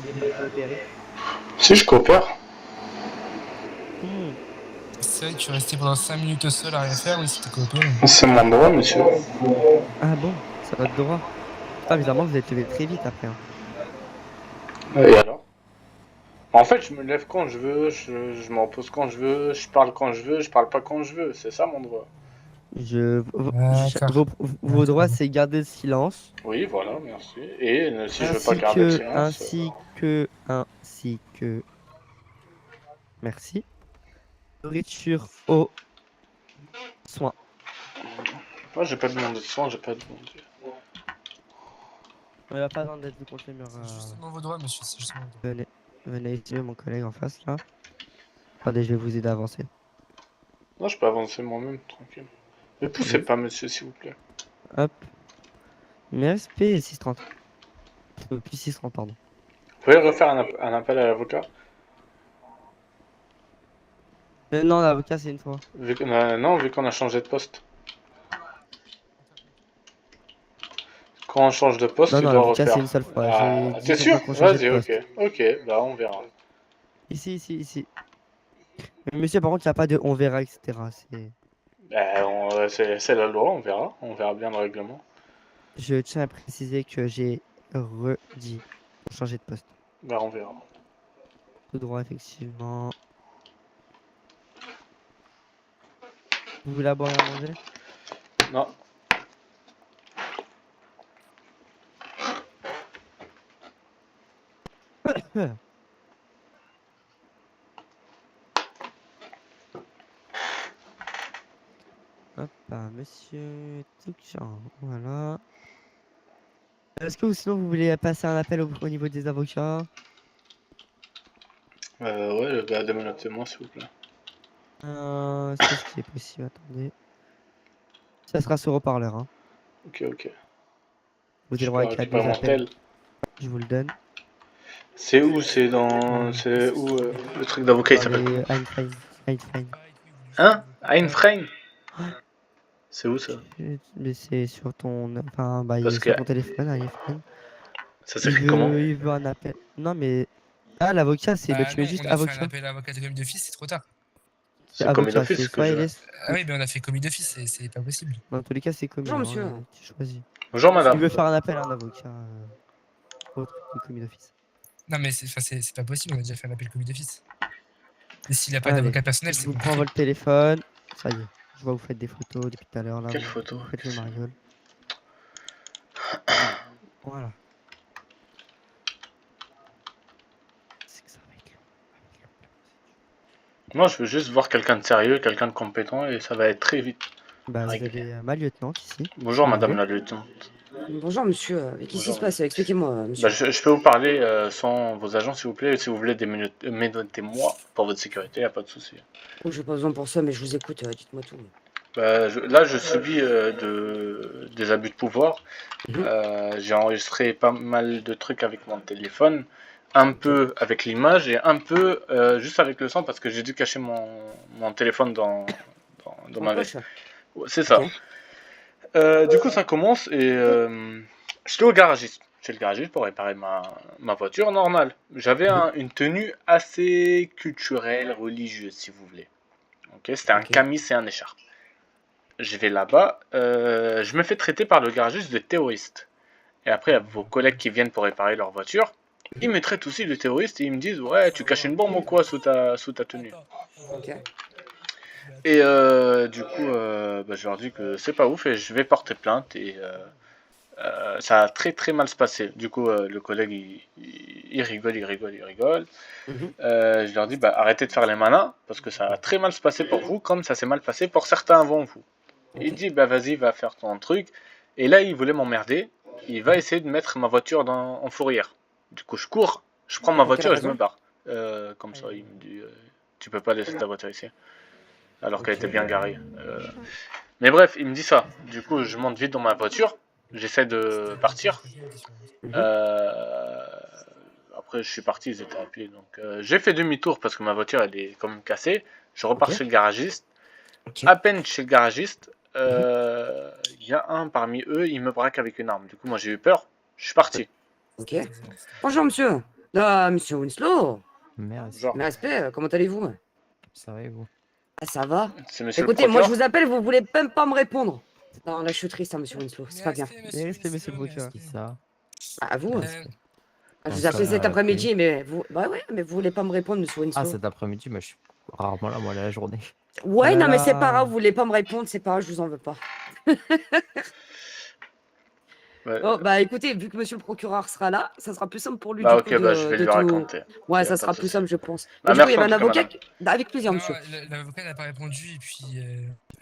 voulez pas coopérer? Si je coopère. Hmm. C'est vrai que tu es resté pendant 5 minutes seul à rien faire, oui, c'était coopéré. C'est mon droit, monsieur. Ah bon, c'est votre droit. Putain, bizarrement, vous êtes levé très vite après. Hein. Et alors? En fait, je me lève quand je veux, je me repose quand je veux, je parle quand je veux, je parle pas quand je veux. C'est ça mon droit. D'accord. Vos droits, D'accord. c'est garder le silence, Oui, voilà, merci. Et si je veux pas garder le silence, ainsi que, merci. Nourriture, eau, soins. moi j'ai pas demandé de soin, j'ai pas demandé. Il n'y a pas besoin d'être vu contre les murs. C'est justement vos droits, monsieur, c'est justement vos droits. Venez, venez ici, mon collègue en face, là. Attendez, je vais vous aider à avancer. Non, je peux avancer moi-même, tranquille. Ne poussez Oui. pas, monsieur, s'il vous plaît. Hop. MSP 630. Plus 630, pardon. Vous pouvez refaire un appel à l'avocat? Non, l'avocat, c'est une fois. Non, vu qu'on a changé de poste. Quand on change de poste, Non, tu non, dois l'avocat, c'est refaire. une seule fois. J'ai Ah, dit t'es qu'on sûr? fois qu'on changeait de Vas-y, ok. poste. Ok, bah on verra. Ici, ici, ici. Mais monsieur, par contre, il n'y a pas de on verra, etc. C'est... Bah, c'est la loi, on verra. On verra bien le règlement. Je tiens à préciser que j'ai redit pour changer de poste. Bah, on verra. Tout droit, effectivement. Vous voulez boire et à manger? Non. Hop, monsieur Touchan, voilà. Est-ce que sinon vous voulez passer un appel au niveau des avocats? Ouais, le gars, démenotez-moi, s'il vous plaît. C'est ce qui est possible, attendez. Ça sera sur haut-parleur, hein. Ok, ok. Vous avez le Je droit peux à récupérer deux mon appels, tel. je vous le donne. C'est où? C'est où le truc d'avocat, il Dans s'appelle les comment? Einstein. Einstein. Hein? Einfrein? C'est où ça? Mais c'est sur ton, enfin, bah, il est Parce que sur ton téléphone, iPhone. ça s'écrit comment? Il veut un appel. Non, mais l'avocat, c'est, bah, Ah tu mets non, juste on a fait un avocat. appel à avocat de commis d'office, c'est trop tard. C'est C'est commis avocat, c'est d'office que soit je il veux. est, Ah oui, mais on a fait commis d'office, c'est pas possible. dans tous les cas, c'est commis, Bonjour hein, monsieur. tu choisis. Bonjour Il madame. veut faire un appel à un avocat autre que commis d'office. Non, mais c'est pas possible, on a déjà fait un appel commis d'office. Et s'il a pas Allez, d'avocat personnel, je c'est vous prends compliqué. votre téléphone. Ça y est, je vois que vous faites des photos depuis tout à l'heure, là, Quelle vous, photo? vous faites le mariole. Voilà. C'est que ça va être long. La procédure. Moi, je veux juste voir quelqu'un de sérieux, quelqu'un de compétent, et ça va être très vite Bah, vous réglé. avez ma lieutenante ici, Bonjour si vous madame voulez. la lieutenante. Bonjour monsieur. Qu'est-ce qui se Bonjour. passe? Expliquez-moi, Bah, monsieur. je peux vous parler sans vos agents, s'il vous plaît. Si vous voulez des minutes, minutez-moi pour votre sécurité, y a pas de souci. Oh, j'ai pas besoin pour ça, mais je vous écoute. Dites-moi tout. Bah, là, je subis des abus de pouvoir. Mhm. J'ai enregistré pas mal de trucs avec mon téléphone, un Ok. peu avec l'image et un peu juste avec le son parce que j'ai dû cacher mon téléphone dans En ma veste. poche? Ouais, c'est Ok. ça. Du coup, ça commence et j'étais au garagiste. Chez le garagiste pour réparer ma voiture normale. J'avais Mhm. une tenue assez culturelle, religieuse, si vous voulez. Ok, c'était un Ok. camis et un écharpe. Je vais là-bas, je me fais traiter par le garagiste de terroriste. Et après, il y a vos collègues qui viennent pour réparer leur voiture. Ils Mhm. me traitent aussi de terroriste et ils me disent ouais, tu caches une bombe ou quoi sous ta tenue. Ok. Et du coup, bah, je leur dis que c'est pas ouf et je vais porter plainte et ça a très très mal se passer. Du coup, le collègue il rigole, il rigole, il rigole. Mhm. Je leur dis bah, arrêtez de faire les malins parce que ça a très mal se passer pour vous comme ça s'est mal passé pour certains avant vous. Il Ok. dit bah vas-y, va faire ton truc. Et là, il voulait m'emmerder. Il va essayer de mettre ma voiture en fourrière. Du coup, je cours, je prends ma Pour quelle voiture et je me raison? barre. Comme ça, il me dit tu peux pas laisser ta voiture ici. Alors qu'elle Ok. était bien garée. Mais bref, il me dit ça. Du coup, je monte vite dans ma voiture. J'essaie de partir. Mhm. Euh, Après, je suis parti, ils étaient à pied. Donc, j'ai fait demi-tour parce que ma voiture, elle est quand même cassée. Je Ok. repars chez le garagiste. Ok. À peine chez le garagiste, Mhm. il y a un parmi eux, il me braque avec une arme. Du coup, moi, j'ai eu peur. Je suis parti. Ok. Bonjour monsieur. Ah, monsieur Winslow, Merci. Genre, mes respects, comment allez-vous? Ça va et vous? Ah, ça va? c'est monsieur le Écoutez, moi je procureur. vous appelle, vous voulez même pas me répondre. Non, là je suis triste, hein, monsieur Winslow, c'est pas bien. Mes respects, monsieur le mes procureur. Qui respects. ça? Ah, à vous? Euh, Ah, je Comment vous ai appelé ça, cet m'avez après-midi, mais vous. Bah ouais, mais vous voulez pas me répondre, monsieur Ah, Winslow. cet après-midi, je suis rarement là, moi, la journée. Oh Ouais, là non, mais c'est pas là. grave, vous voulez pas me répondre, c'est pas grave, je vous en veux pas. Ouais. Oh, bah écoutez, vu que monsieur le procureur sera là, ça sera plus simple pour lui Bah du ok, coup bah je vais de lui tout. raconter. Ouais, Y a ça pas sera de plus souci. simple, je pense. Bah Mais du coup, il y merci avait en un tout cas, avocat. madame. Avec plaisir, non, monsieur. l'avocat n'a pas répondu et puis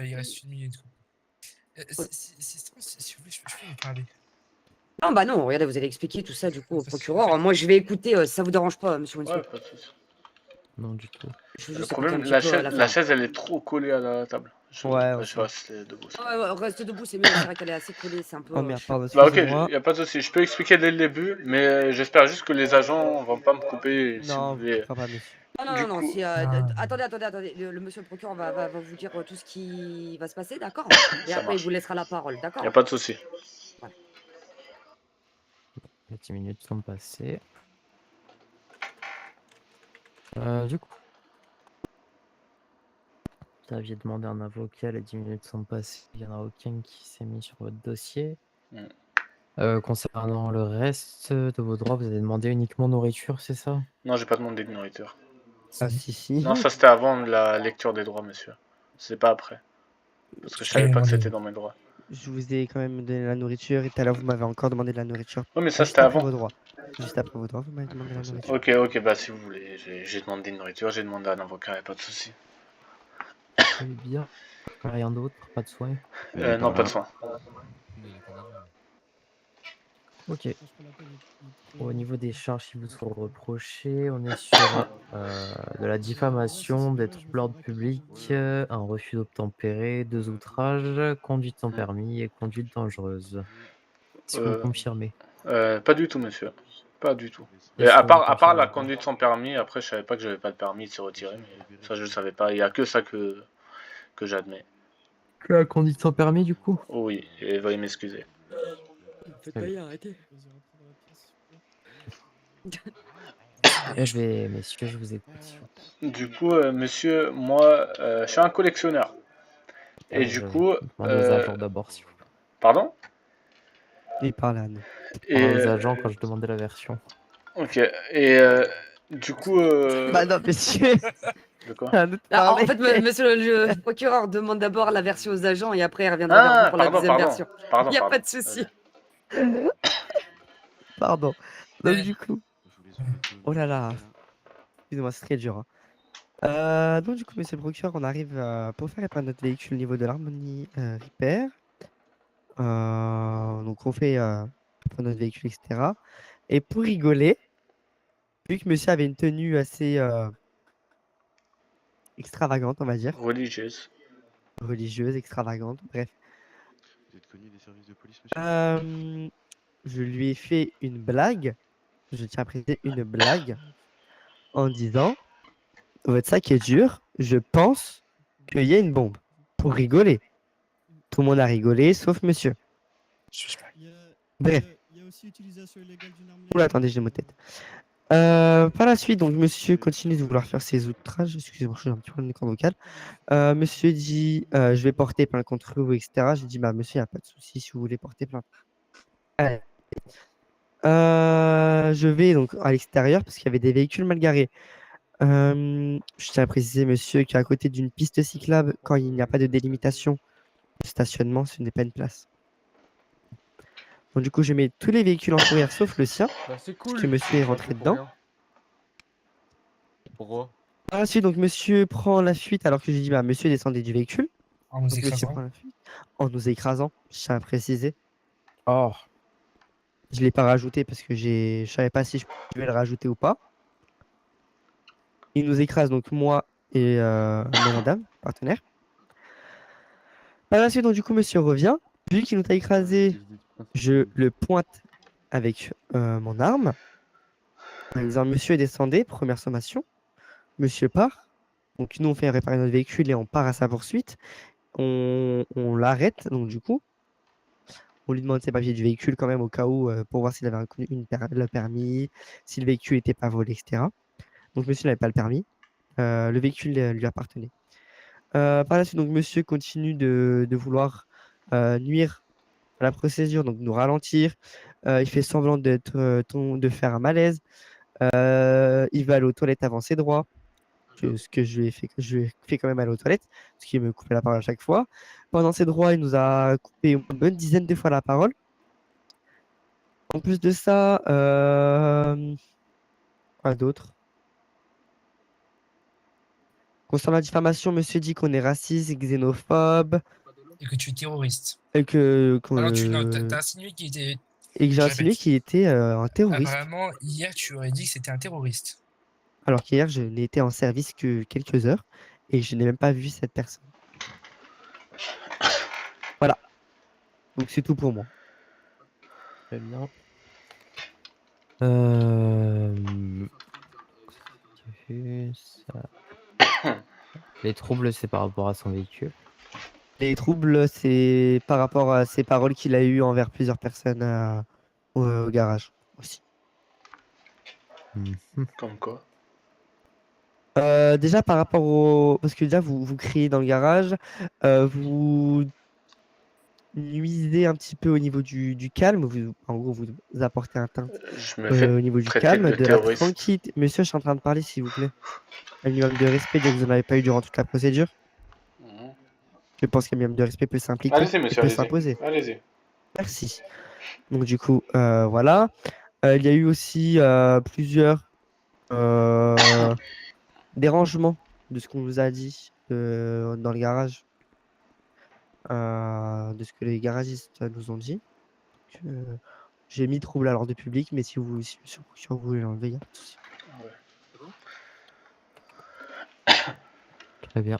il reste une minute. Quoi. Ouais. Si vous voulez, je peux vous parler. Non, bah non, regardez, vous allez expliquer tout ça du coup au Parce que, procureur. Moi, je vais écouter, si ça vous dérange pas, monsieur Ouais, Winslow. pas de souci. Non, du tout. Je veux Le juste écouter un problème, petit peu la l'affaire. chaise, elle est trop collée à la table. Ouais, Je aussi. vais rester debout. Ouais, ouais, reste debout, c'est mieux. C'est vrai qu'elle est assez collée, c'est un peu Oh merde, chiant. pardon, Bah ok, excusez-moi. y a pas de souci. Je peux expliquer dès le début, mais j'espère juste que les agents vont pas me couper si vous Non, vous voulez. coupera pas, monsieur. Non, non, Du non, non. coup, Si, Non. attendez. Le monsieur le procureur va vous dire tout ce qui va se passer, d'accord? Et ça après, il marche. vous laissera la parole, Y a d'accord? pas de souci. Les 10 minutes sont passées. Du coup, vous aviez demandé un avocat, les 10 minutes sont passées. Il n'y en a aucun qui s'est mis sur votre dossier. Concernant le reste de vos droits, vous avez demandé uniquement nourriture, c'est ça? Non, j'ai pas demandé de nourriture. Ah si, si. Non, ça c'était avant la lecture des droits, monsieur. C'est pas après. Parce que je savais pas que c'était dans mes droits. Je vous ai quand même donné la nourriture et tout à l'heure vous m'avez encore demandé de la nourriture. Oui, mais ça Juste c'était après avant. vos droits. Juste après vos droits, vous m'avez demandé la nourriture. Ok, bah si vous voulez. J'ai demandé une nourriture, j'ai demandé à un avocat, y a pas de souci. Très bien. Rien d'autre, pas de soins. Non, pas de soin. Ok. Au niveau des charges qui vous sont reprochées, on est sur de la diffamation, des troubles d'ordre public, un refus d'obtempérer, 2 outrages, conduite sans permis et conduite dangereuse. Est-ce que vous Euh, confirmez? Pas du tout, monsieur. Pas du tout. Et Est-ce à que vous part la confirmez pas conduite sans permis, après je savais pas que j'avais pas de permis, il s'est retiré, mais ça je le savais pas. Il y a que ça que j'admets. Que la conduite sans permis du coup? Oh oui, et veuillez m'excuser. Faites pas y arrêtez. Messieurs, je vous écoute. Du coup, monsieur, moi, je suis un collectionneur. Et du Je vais coup, demander aux agents d'abord, s'il vous plaît. pardon? Il parle à nous. Et Aux agents quand je demandais la version. ok. Et du coup, Bah non, monsieur. de quoi? À nous de Ah, en parler. fait, monsieur le procureur demande d'abord la version aux agents et après il reviendra vers vous Ah, pour la deuxième pardon, version. pardon, Il n'y a pardon. pas de souci. Pardon. Donc Eh. du coup. Oh là là. Excusez-moi, c'est très dur. Hein. Donc du coup, monsieur le procureur, on arrive pour faire réparer notre véhicule au niveau de l'harmonie repair. Donc on fait pour notre véhicule, etc. Et pour rigoler, vu que monsieur avait une tenue assez extravagante, on va dire, Religieuse. religieuse, extravagante, bref. Vous êtes connu des services de police, monsieur? Je lui ai fait une blague, je tiens à préciser une blague, en disant, votre sac est dur, je pense qu'il y a une bombe. Pour rigoler. Tout le monde a rigolé, sauf monsieur. Bref. Il y a aussi utilisation illégale d'une arme Oula, légale. attendez, j'ai mon tête. Par la suite, donc monsieur continue de vouloir faire ses outrages. Excusez-moi, je suis un petit peu de corps vocal. Monsieur dit, je vais porter plainte contre vous, etc. J'ai dit, bah monsieur, il n'y a pas de souci si vous voulez porter plainte. Allez. Je vais donc à l'extérieur parce qu'il y avait des véhicules mal garés. Je tiens à préciser, monsieur, qu'à côté d'une piste cyclable, quand il n'y a pas de délimitation de stationnement, ce n'est pas une place. Donc du coup, je mets tous les véhicules en fourrière sauf le sien, Bah, c'est parce cool. que monsieur est rentré dedans. Pourquoi? Par la suite, donc monsieur prend la fuite alors que j'ai dit, bah monsieur descendez du véhicule. En nous Donc, monsieur écrasant. prend la fuite en nous écrasant, je tiens à préciser. Oh, Je ne l'ai pas rajouté parce que je savais pas si je pouvais le rajouter ou pas. Il nous écrase donc moi et mon madame, partenaire. Par la suite, donc du coup, monsieur revient. Vu qu'il nous a écrasé, je le pointe avec mon arme. En disant, monsieur descendez, première sommation. Monsieur part. Donc nous, on fait réparer notre véhicule et on part à sa poursuite. On l'arrête, donc du coup. on lui demande ses papiers du véhicule quand même au cas où pour voir s'il avait le permis, si le véhicule n'était pas volé, etc. Donc monsieur n'avait pas le permis. Le véhicule lui appartenait. Par la suite, donc monsieur continue de vouloir nuire à la procédure, donc nous ralentir. Il fait semblant de faire un malaise. Il va aller aux toilettes avant ses droits. Ce que je lui ai fait, je lui ai fait quand même aller aux toilettes, ce qui me coupait la parole à chaque fois. Pendant ses droits, il nous a coupé une bonne dizaine de fois la parole. En plus de ça, quoi d'autre? Concernant la diffamation, monsieur dit qu'on est raciste, xénophobe, Et que tu es terroriste. et que, Alors, t'as insinué qu'il était. et que j'ai Je insinué répète. qu'il était un terroriste. Apparemment, hier, tu aurais dit que c'était un terroriste. Alors qu'hier, je n'ai été en service que quelques heures et je n'ai même pas vu cette personne. Voilà. Donc c'est tout pour moi. Très bien. Les troubles, c'est par rapport à son véhicule. Les troubles, c'est par rapport à ces paroles qu'il a eues envers plusieurs personnes au garage aussi. Comme quoi. Déjà par rapport au... Parce que déjà, vous criez dans le garage, vous nuisez un petit peu au niveau du calme. En gros, vous apportez un teinte Je me fais au niveau du traiter calme, de de la terroriste. tranquillité. Monsieur, je suis en train de parler, s'il vous plaît. Un minimum de respect, déjà que vous n'en avez pas eu durant toute la procédure. Mhm. Je pense qu'un minimum de respect peut s'impliquer Allez-y, et monsieur, peut allez-y. s'imposer. Allez-y. Merci. Donc du coup, voilà. Il y a eu aussi plusieurs dérangements de ce qu'on nous a dit dans le garage, de ce que les garagistes nous ont dit. J'ai mis trouble à l'ordre public, mais si vous voulez l'enlever, il n'y a pas de souci. Très bien.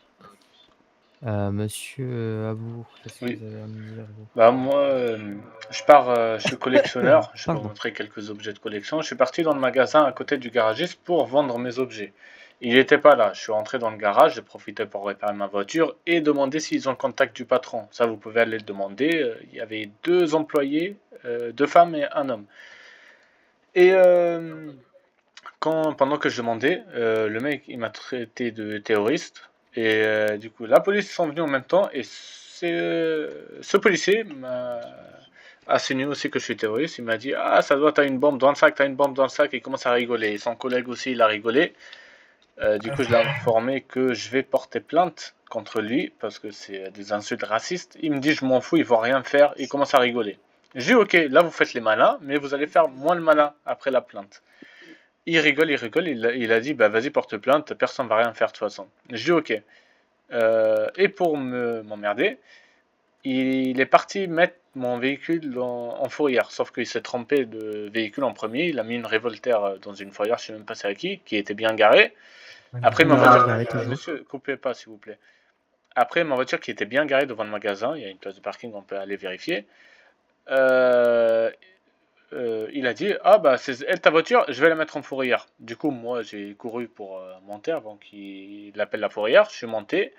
Monsieur Abou, qu'est-ce que Oui. vous avez à me dire, vous? Bah moi, je suis collectionneur, je vais vous Pardon. montrer quelques objets de collection. Je suis parti dans le magasin à côté du garagiste pour vendre mes objets. Il n'était pas là, je suis rentré dans le garage, j'ai profité pour réparer ma voiture et demander s'ils ont le contact du patron. Ça, vous pouvez aller le demander. Il y avait 2 employés, 2 femmes et un homme. Et pendant que je demandais, le mec il m'a traité de terroriste. Et du coup, la police sont venus en même temps et ce policier m'a insinué aussi que je suis terroriste. Il m'a dit ah ça doit t'as une bombe dans le sac, t'as une bombe dans le sac et il commence à rigoler. Et son collègue aussi il a rigolé. Du coup je l'ai informé que je vais porter plainte contre lui parce que c'est des insultes racistes. Il me dit je m'en fous, il va rien faire. Il commence à rigoler. J'ai dit ok là vous faites les malins mais vous allez faire moins le malin après la plainte. Il rigole, il a dit bah vas-y porte plainte, personne va rien faire de toute façon. J'ai dit ok. Et pour m'emmerder, il est parti mettre mon véhicule en fourrière, sauf qu'il s'est trompé de véhicule en premier, il a mis une Revolter dans une fourrière, je sais même pas c'est à qui était bien garée. Après ma voiture, monsieur, coupez pas s'il vous plaît. Après ma voiture qui était bien garée devant le magasin, il y a une place de parking, on peut aller vérifier. Il a dit ah bah c'est elle ta voiture, je vais la mettre en fourrière. Du coup moi j'ai couru pour monter avant qu'il appelle la fourrière, je suis monté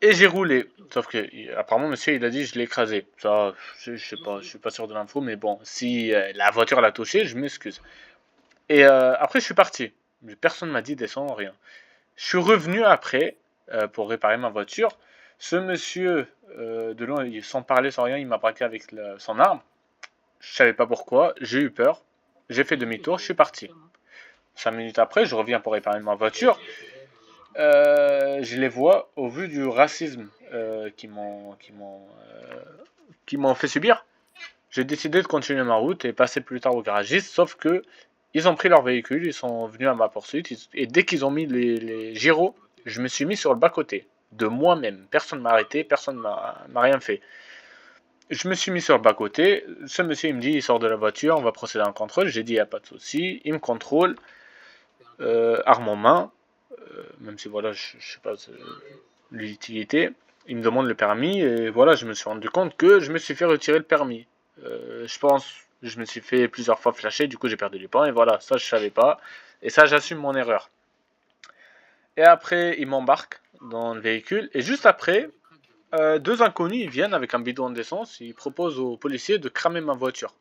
et j'ai roulé. Sauf que apparemment monsieur il a dit je l'ai écrasé. Ça je sais pas, je suis pas sûr de l'info mais bon si la voiture l'a touché je m'excuse. Et après je suis parti. Personne m'a dit descends rien. Je suis revenu après pour réparer ma voiture. Ce monsieur de loin sans parler sans rien il m'a braqué avec son arme. Je savais pas pourquoi, j'ai eu peur, j'ai fait demi-tour, je suis parti. 5 minutes après, je reviens pour réparer ma voiture. Je les vois au vu du racisme qui m'ont fait subir. J'ai décidé de continuer ma route et passer plus tard au garagiste, sauf que ils ont pris leur véhicule, ils sont venus à ma poursuite et dès qu'ils ont mis les gyros, je me suis mis sur le bas-côté de moi-même. Personne m'a arrêté, personne m'a rien fait. Je me suis mis sur le bas-côté, ce monsieur il me dit il sort de la voiture, on va procéder à un contrôle, j'ai dit il n'y a pas de souci, il me contrôle, arme en main, même si voilà je sais pas l'utilité, il me demande le permis et voilà je me suis rendu compte que je me suis fait retirer le permis. Je pense je me suis fait plusieurs fois flasher, du coup j'ai perdu les points et voilà, ça je savais pas, et ça j'assume mon erreur. Et après il m'embarque dans le véhicule et juste après 2 inconnus, ils viennent avec un bidon d'essence, ils proposent aux policiers de cramer ma voiture.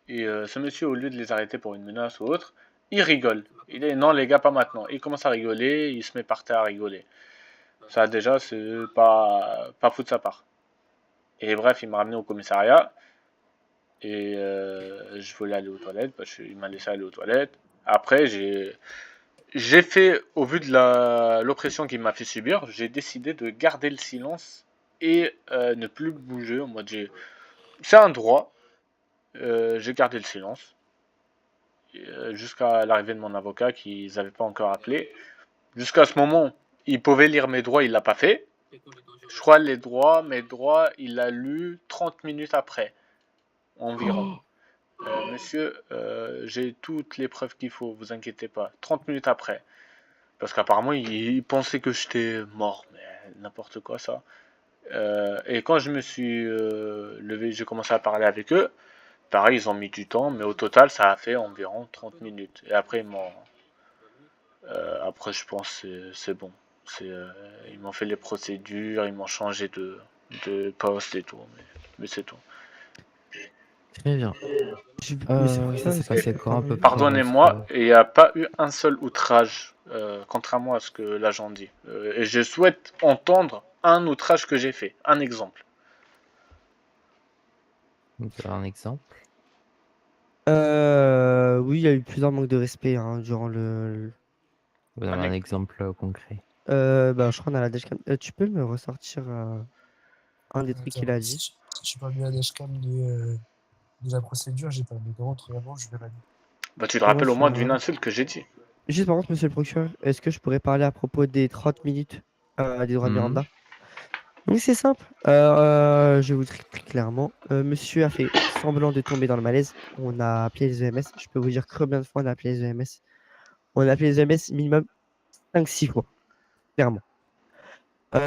Et ce monsieur, au lieu de les arrêter pour une menace ou autre, il rigole. Il dit non les gars, pas maintenant. Il commence à rigoler, il se met par terre à rigoler. Ça déjà, c'est pas fou de sa part. Et bref, il m'a ramené au commissariat. Et je voulais aller aux toilettes, parce qu'il m'a laissé aller aux toilettes. Après, j'ai fait, au vu de l'oppression qu'il m'a fait subir, j'ai décidé de garder le silence et ne plus bouger. En mode, c'est un droit. J'ai gardé le silence jusqu'à l'arrivée de mon avocat qu'ils n'avaient pas encore appelé. Jusqu'à ce moment, il pouvait lire mes droits, il l'a pas fait. Je crois mes droits, il l'a lu 30 minutes après, environ. Monsieur, j'ai toutes les preuves qu'il faut, vous inquiétez pas. 30 minutes après. Parce qu'apparemment, il pensait que j'étais mort, mais n'importe quoi ça. Et quand je me suis levé, j'ai commencé à parler avec eux. Pareil, ils ont mis du temps, mais au total, ça a fait environ 30 minutes. Et après, après je pense que c'est bon. Ils m'ont fait les procédures, ils m'ont changé de poste et tout, mais c'est tout. Très bien. Ça s'est passé quand à peu près? Pardonnez-moi, il n'y a pas eu un seul outrage, contrairement à ce que l'agent dit. Et je souhaite entendre un outrage que j'ai fait, un exemple. Vous avez un exemple? Oui, il y a eu plusieurs manques de respect durant le. Vous avez un exemple concret? Je crois qu'on a la dashcam. Tu peux me ressortir un des trucs qu'il a dit? Si tu parles de la dashcam de la procédure, j'ai pas mis de rentre avant, je vais la lire. Bah, tu te rappelles au moins d'une insulte que j'ai dit. Juste par contre, monsieur le procureur, est-ce que je pourrais parler à propos des 30 minutes des droits de Miranda? Oui, c'est simple. Je vais vous dire très clairement. Monsieur a fait semblant de tomber dans le malaise. On a appelé les EMS. Je peux vous dire combien de fois on a appelé les EMS. On a appelé les EMS minimum 5-6 fois. Clairement.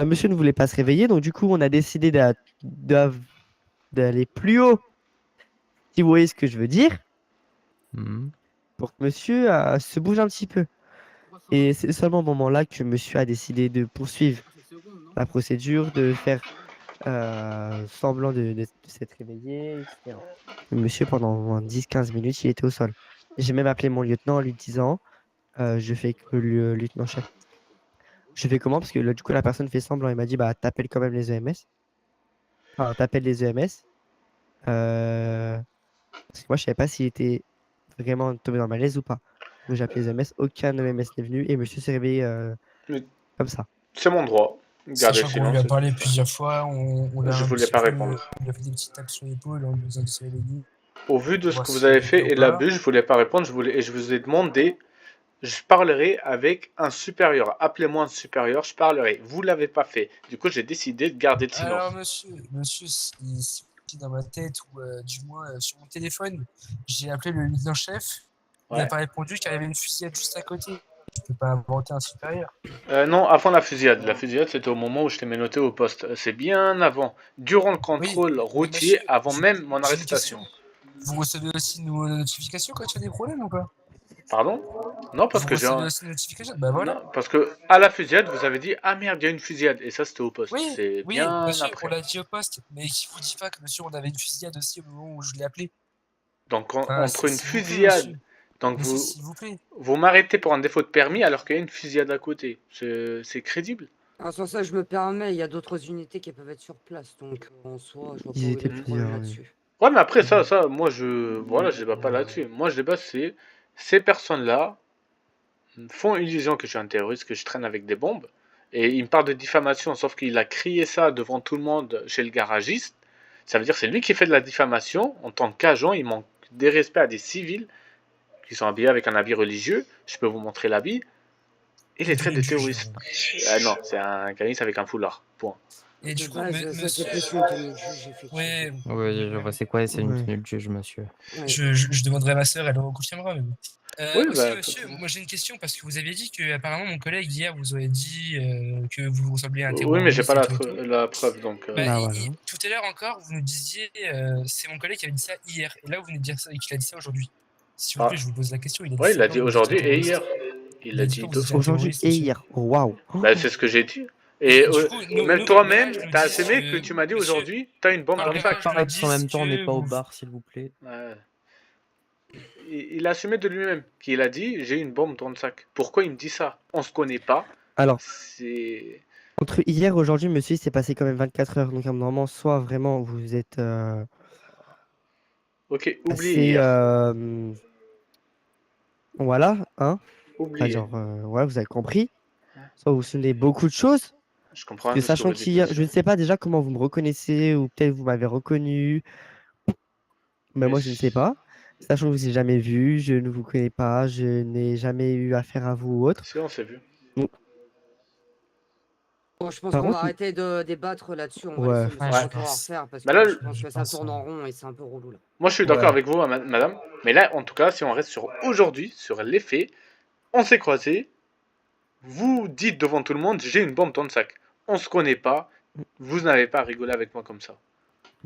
Monsieur ne voulait pas se réveiller, donc du coup, on a décidé d'aller plus haut. Si vous voyez ce que je veux dire. Pour que monsieur se bouge un petit peu. Et c'est seulement au moment-là que monsieur a décidé de poursuivre la procédure, de faire semblant de s'être réveillé, etc. Monsieur, pendant 10-15 minutes, il était au sol. J'ai même appelé mon lieutenant en lui disant je fais que le lieutenant-chef. Je fais comment? Parce que là, du coup, la personne fait semblant. Il m'a dit bah, t'appelles quand même les EMS. Enfin, t'appelles les EMS. Parce que moi, je savais pas s'il était vraiment tombé dans le malaise ou pas. Donc, j'ai appelé les EMS. Aucun EMS n'est venu et monsieur s'est réveillé comme ça. C'est mon droit. Sachant qu'on lui a parlé plusieurs fois, je voulais pas répondre. On lui a fait des petites tapes sur l'épaule en lui disant de se réveiller. Au vu de ce que vous avez fait et l'abus, je voulais pas répondre, je vous ai demandé, je parlerai avec un supérieur. Appelez-moi un supérieur, je parlerai. Vous l'avez pas fait. Du coup, j'ai décidé de garder le silence. Alors, monsieur, si dans ma tête ou du moins sur mon téléphone, j'ai appelé le lieutenant-chef. Il n'a pas répondu car il y avait une fusillade juste à côté. Je peux pas inventer un supérieur. Non, avant la fusillade. La fusillade, c'était au moment où je t'ai menotté au poste. C'est bien avant. Durant le contrôle routier, monsieur, avant même mon arrestation. Vous recevez aussi nos notifications quand il y a des problèmes ou pas? Pardon? Non, parce que j'ai un... notification. Bah voilà. Non, parce que à la fusillade, vous avez dit ah merde, il y a une fusillade et ça c'était au poste. Oui, c'est bien monsieur, après. On l'a dit au poste, mais qui vous dit pas que monsieur, on avait une fusillade aussi au moment où je l'ai appelé. Donc entre une fusillade, donc vous m'arrêtez pour un défaut de permis alors qu'il y a une fusillade à côté. C'est crédible? Sans ça, je me permets, il y a d'autres unités qui peuvent être sur place, donc en soi, je vois pas où est le problème là-dessus. Ouais, mais après ça, moi je débat pas là-dessus. Moi je débat c'est ces personnes-là font illusion que je suis un terroriste, que je traîne avec des bombes, et il me parle de diffamation, sauf qu'il a crié ça devant tout le monde chez le garagiste. Ça veut dire que c'est lui qui fait de la diffamation en tant qu'agent. Il manque des respects à des civils qui sont habillés avec un habit religieux. Je peux vous montrer l'habit. Il est traité de terroriste. Non, c'est un caniste avec un foulard. Point. Et du coup, c'est plus une tenue de juge, effectivement. Oui, je vois c'est quoi, c'est une tenue de juge, monsieur. Ouais. Je demanderai à ma soeur, elle le confirmera. Mais bon. Monsieur, moi j'ai une question parce que vous avez dit que apparemment mon collègue hier vous aurait dit que vous ressembliez à un terroriste. Oui, mais j'ai pas la preuve donc. Tout à l'heure encore, vous nous disiez c'est mon collègue qui avait dit ça hier, et là vous venez de dire ça et qu'il a dit ça aujourd'hui. S'il vous plaît, je vous pose la question. Il a dit aujourd'hui et hier. Il a dit aujourd'hui et hier. Waouh. Bah, c'est ce que j'ai dit. Et Du coup, même nous, toi-même, le garage nous t'as dit assumé que tu m'as dit monsieur, aujourd'hui, t'as une bombe dans dans le le sac. garage nous Tous en même disent temps, on n'est que pas au vous... bar, s'il vous plaît. Ouais. Il a assumé de lui-même qu'il a dit j'ai une bombe dans le sac. Pourquoi il me dit ça? On se connaît pas. Alors, C'est entre hier et aujourd'hui, monsieur, il s'est passé quand même 24 heures. Donc, à un moment, soit vraiment vous êtes ok. Oublie assez. hier. Voilà, hein. Enfin, Oubliez. genre, ouais, vous avez compris. Soit vous vous souvenez beaucoup de choses. Je Parce comprends que rien de ce que sachant vous dites, qu'hier, je monsieur. ne sais pas déjà comment vous me reconnaissez ou peut-être vous m'avez reconnu. Mais moi, je ne sais pas. Sachant que je vous ai jamais vu, je ne vous connais pas, je n'ai jamais eu affaire à vous ou autre. Si on s'est vu. Donc, Bon, je pense par qu'on va contre, arrêter de débattre là-dessus. On va ouais. laisser monsieur Ouais, le je procureur pense. faire parce Bah là, que je pense que ça tourne en rond et c'est un peu relou là. moi je suis d'accord avec vous, madame. Mais là, en tout cas, si on reste sur aujourd'hui, sur les faits, on s'est croisés. Vous dites devant tout le monde, j'ai une bombe dans le sac. On se connaît pas. Vous n'avez pas à rigoler avec moi comme ça.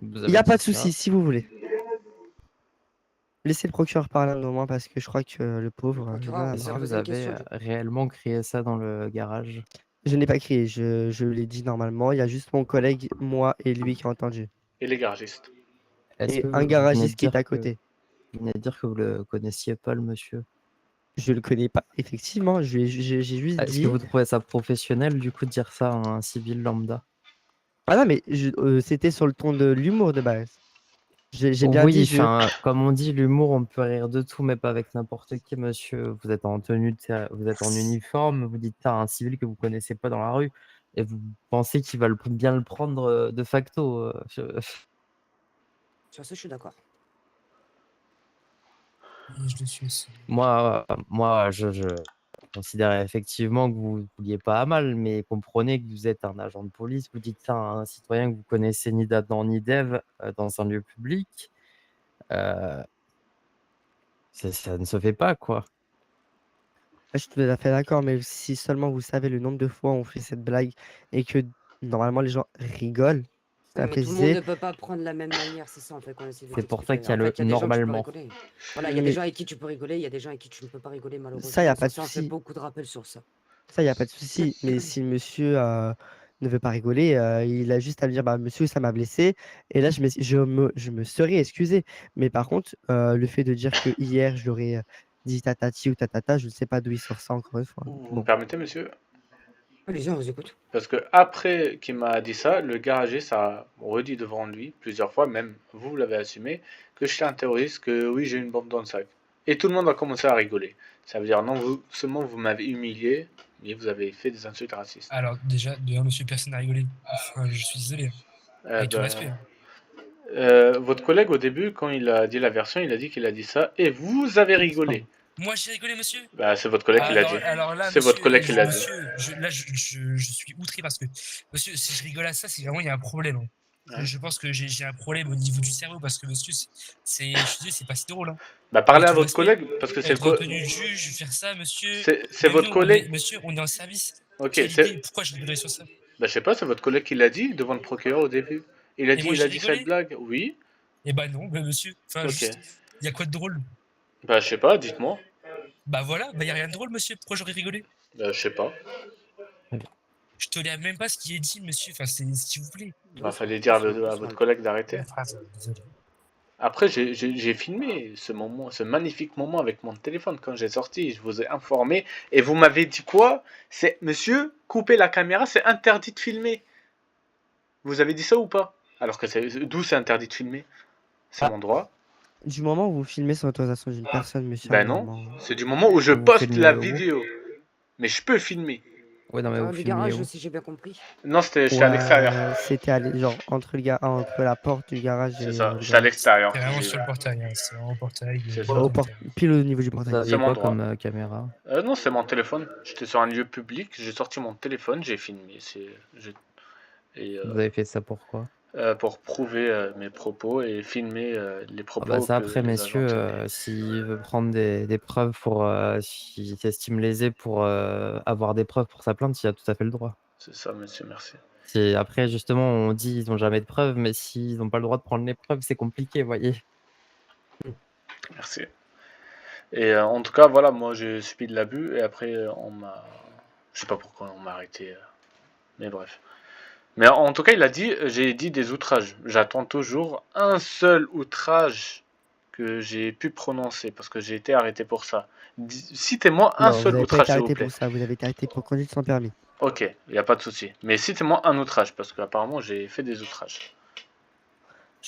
Vous Il avez n'y a dit pas de ça. souci, si vous voulez. Laissez le procureur parler un moment parce que je crois que le pauvre, il Procureur, va vous Est-ce que avoir- avez vous posé une avez question réellement créé ça dans le garage? Je n'ai pas crié, je l'ai dit normalement. Il y a juste mon collègue, moi et lui qui a entendu. Et les garagistes. Est-ce Et que un vous venez de garagiste qui est dire à que côté. vous venez de dire que vous le connaissiez pas, le monsieur? Je le connais pas, effectivement. J'ai juste Est-ce que dit. vous trouvez ça professionnel, du coup, de dire ça à un civil lambda? Ah non, mais c'était sur le ton de l'humour de base. J'ai bien Oui, dit, je. enfin, comme on dit, l'humour, on peut rire de tout, mais pas avec n'importe qui, monsieur. Vous êtes en tenue, vous êtes en uniforme, vous dites ça à un civil que vous connaissez pas dans la rue, et vous pensez qu'il va bien le prendre de facto. Sur ça, je suis d'accord. Oui, je le suis aussi. Moi, je considère effectivement que vous ne vouliez pas à mal, mais comprenez que vous êtes un agent de police, vous dites ça à un citoyen que vous connaissez ni d'Adam ni d'Ève dans un lieu public. euh, ça ne se fait pas, quoi. Je suis tout à fait d'accord, mais si seulement vous savez le nombre de fois où on fait cette blague et que normalement les gens rigolent, c'est Ouais, à mais tout le monde préciser. ne peut pas prendre la même manière, c'est ça en fait qu'on essaie de C'est pour ça t'expliquer. qu'il y a En le fait, il y a des gens qui peuvent normalement. rigoler. Voilà, il y a des Mais gens avec qui tu peux rigoler, il y a des gens avec qui tu ne peux pas rigoler ça, il n'y malheureusement. a pas de Ça, on fait souci. beaucoup de rappels sur ça. Ça, il n'y a pas de souci. Mais si le monsieur ne veut pas rigoler, il a juste à me dire, bah, monsieur, ça m'a blessé. Et là, je me serais excusé. Mais par contre, le fait de dire que hier, je l'aurais dit tatati ou tatata, je ne sais pas d'où il sort ça encore une fois. Vous me Bon. permettez, monsieur? Allez-y, on vous écoute. Parce que après qu'il m'a dit ça, le garagiste a redit devant lui plusieurs fois, même vous l'avez assumé, que j'étais un terroriste, que oui, j'ai une bombe dans le sac. Et tout le monde a commencé à rigoler. Ça veut dire, non, seulement vous m'avez humilié, mais vous avez fait des insultes racistes. Alors, déjà, de un, monsieur, personne n'a rigolé. Enfin, je suis désolé. Avec tout Ben, respect. votre collègue, au début, quand il a dit la version, il a dit qu'il a dit ça, et vous avez rigolé. Moi, j'ai rigolé, monsieur. Bah, c'est votre collègue qui l'a dit. Alors là, C'est votre monsieur, collègue qui l'a dit. monsieur, je suis outré parce que, monsieur, si je rigole à ça, c'est vraiment, il y a un problème. Hein. Ouais. Je pense que j'ai un problème au niveau du cerveau parce que, monsieur, je suis désolé, c'est pas si drôle. Hein. Bah, parlez Avec à tout votre respect, collègue, parce que c'est être reconnu juge, faire ça, monsieur. c'est Même votre nous, collègue. monsieur, on est en service. Ok, Quelle idée, pourquoi je rigolerais sur ça? Bah, je sais pas, c'est votre collègue qui l'a dit devant le procureur au début. Il a Et dit, moi, il a j'ai dit cette rigolé? blague. Oui. Eh ben non, bah, monsieur. Enfin, Ok. juste, il y a quoi de drôle? Bah, je sais pas, dites-moi. Bah voilà, bah y a rien de drôle, monsieur. Pourquoi j'aurais rigolé? Bah, je sais pas. Je tolère même pas ce qui est dit, monsieur. Enfin, c'est s'il vous plaît. Bah, fallait dire à votre collègue d'arrêter. Désolé. Après, j'ai filmé ce moment, ce magnifique moment avec mon téléphone quand j'ai sorti. Je vous ai informé. Et vous m'avez dit quoi? C'est, monsieur, coupez la caméra, c'est interdit de filmer. Vous avez dit ça ou pas? Alors que d'où c'est interdit de filmer? C'est mon droit. Du moment où vous filmez sans autorisation d'une personne, monsieur, Ben non, normalement. c'est du moment où je Vous poste filmez la où? vidéo. Mais je peux filmer. Ouais, non, mais vous Du filmiez garage, où? si j'ai bien compris. Non, j'étais à l'extérieur. C'était genre entre la porte du garage C'est et ça, le j'étais à garage. l'extérieur. C'est vraiment sur le portail. Hein. C'est vraiment au portail. C'est devant ça. le portail. Pile au niveau du Vous portail. aviez C'est mon quoi droit. comme caméra? Non, c'est mon téléphone. J'étais sur un lieu public, j'ai sorti mon téléphone, j'ai filmé. Et, Vous avez fait ça pourquoi? pour prouver mes propos et filmer les Ah propos bah ça que après, les agents messieurs, tenaient. s'il veut prendre des preuves pour, s'il s'estime lésé pour avoir des preuves pour sa plainte, il a tout à fait le droit. C'est ça, monsieur, merci. Après, justement, on dit ils n'ont jamais de preuves, mais s'ils n'ont pas le droit de prendre les preuves, c'est compliqué, vous voyez. Merci. Et en tout cas, voilà, moi j'ai subi de l'abus et après on m'a. Je sais pas pourquoi on m'a arrêté. Mais bref. Mais en tout cas, il a dit, j'ai dit des outrages. J'attends toujours un seul outrage que j'ai pu prononcer parce que j'ai été arrêté pour ça. Citez-moi un Non, vous seul n'avez pas outrage, été s'il vous arrêté plaît. pour ça, vous avez été arrêté pour conduite sans permis. Ok, il n'y a pas de souci. Mais citez-moi un outrage parce qu'apparemment j'ai fait des outrages.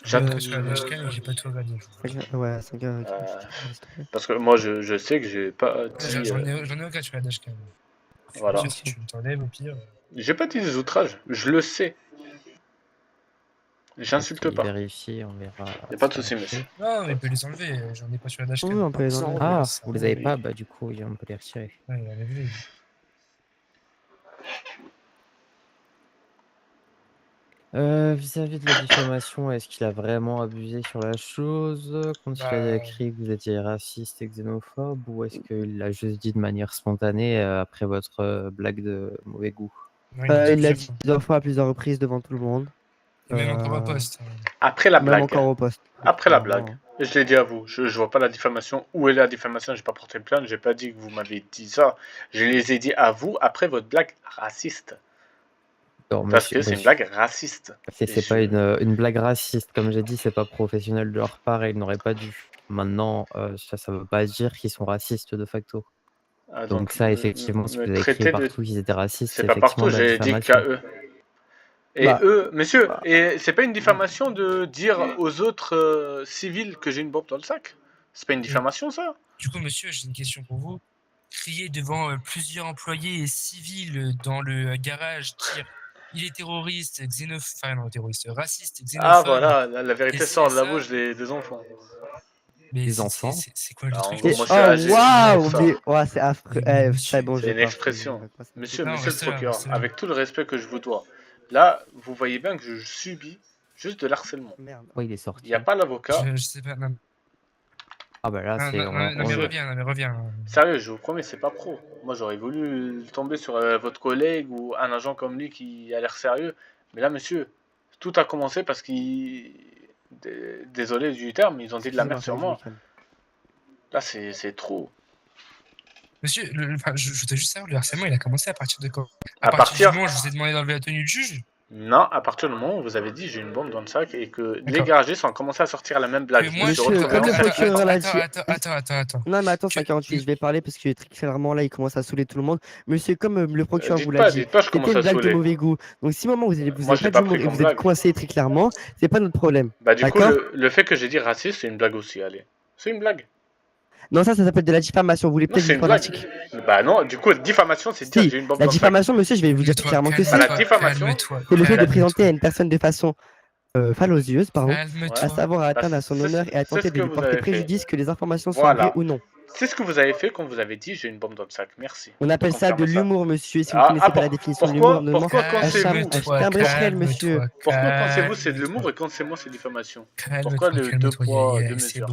J'attends sur la dashcam et j'ai pas tout regardé. Ouais, 5 heures. Parce que moi je sais que j'ai pas dit. J'en ai aucun sur la dashcam. Voilà. Si tu t'enlèves au pire. J'ai pas dit des outrages, je le sais. J'insulte pas. Vérifier, on verra. Y a pas de souci, monsieur. Non, mais il peut les enlever, j'en ai pas sur la dashcam. Oui, on peut les enlever. Ah, vous les avez pas, bah du coup, on peut les retirer. Ouais, enlève-les. Vis-à-vis de la diffamation, est-ce qu'il a vraiment abusé sur la chose quand il a écrit que vous étiez raciste et xénophobe, ou est-ce qu'il l'a juste dit de manière spontanée après votre blague de mauvais goût? Il l'a dit plusieurs fois à plusieurs reprises devant tout le monde. Et même encore au poste. Après la Même blague. encore au poste. Après la blague. Je l'ai dit à vous. Je vois pas la diffamation. Où est la diffamation? J'ai pas porté plainte. J'ai pas dit que vous m'avez dit ça. Je les ai dit à vous après votre blague raciste. Non, parce que c'est une blague raciste. C'est pas une blague raciste. Comme j'ai dit, c'est pas professionnel de leur part et ils n'auraient pas dû. Maintenant, ça veut pas dire qu'ils sont racistes de facto. Ah, donc ça, effectivement, si vous avez écrit partout qu'ils étaient racistes, c'est pas partout, j'ai dit qu'à eux. Et eux, monsieur, et c'est pas une diffamation de dire aux autres civils que j'ai une bombe dans le sac? C'est pas une diffamation, ça? Du coup, monsieur, j'ai une question pour vous. Crier devant plusieurs employés civils dans le garage, dire il est terroriste, xénophobe, enfin non, terroriste, raciste, xénophobe. Ah voilà, la vérité sort de la bouche des enfants. Mais des enfants? C'est quoi le truc? Waouh, c'est affreux. C'est une expression. Monsieur le procureur, avec tout le respect que je vous dois, là, vous voyez bien que je subis juste de l'harcèlement. Merde. Oh, il est sorti. Il n'y a pas l'avocat. Je sais pas. Non. Ah bah là, c'est... Non, mais reviens. Sérieux, je vous promets, c'est pas pro. Moi, j'aurais voulu tomber sur votre collègue ou un agent comme lui qui a l'air sérieux. Mais là, monsieur, tout a commencé parce qu'ils... Désolé du terme, ils ont dit de la merde sur moi. Là, c'est trop. Monsieur, je voudrais juste savoir, le harcèlement, il a commencé à partir de quand? À partir du moment où je vous ai demandé d'enlever la tenue du juge? Non, à partir du moment où vous avez dit j'ai une bombe dans le sac et que les garagistes ont commencé à sortir la même blague. Monsieur, comme le procureur l'a dit. Attends. Non, mais attends, 548, je vais parler parce que très clairement là, il commence à saouler tout le monde. Monsieur, comme le procureur vous l'a dit, c'était une blague de mauvais goût. Donc si moment vous avez pas d'humour et vous êtes coincé très clairement, c'est pas notre problème. Bah du coup, le fait que j'ai dit raciste, c'est une blague aussi, allez. C'est une blague. Non, ça s'appelle de la diffamation. Vous voulez peut-être une blague. Bah non, du coup, diffamation, c'est dire j'ai une bombe dans le sac. La diffamation, monsieur, je vais vous dire clairement que c'est. La diffamation, c'est le fait de présenter à une personne de façon fallosieuse, pardon, à savoir atteindre à son honneur et à tenter de lui porter préjudice, que les informations soient vraies ou non. C'est ce que vous avez fait quand vous avez dit j'ai une bombe dans le sac. Merci. On appelle ça de l'humour, monsieur. Si vous ne connaissez pas la définition de l'humour, ne pourquoi pensez-vous un brècherel, monsieur. Pourquoi pensez-vous c'est de l'humour et quand c'est moi c'est diffamation? Pourquoi le deux poids, deux mesures?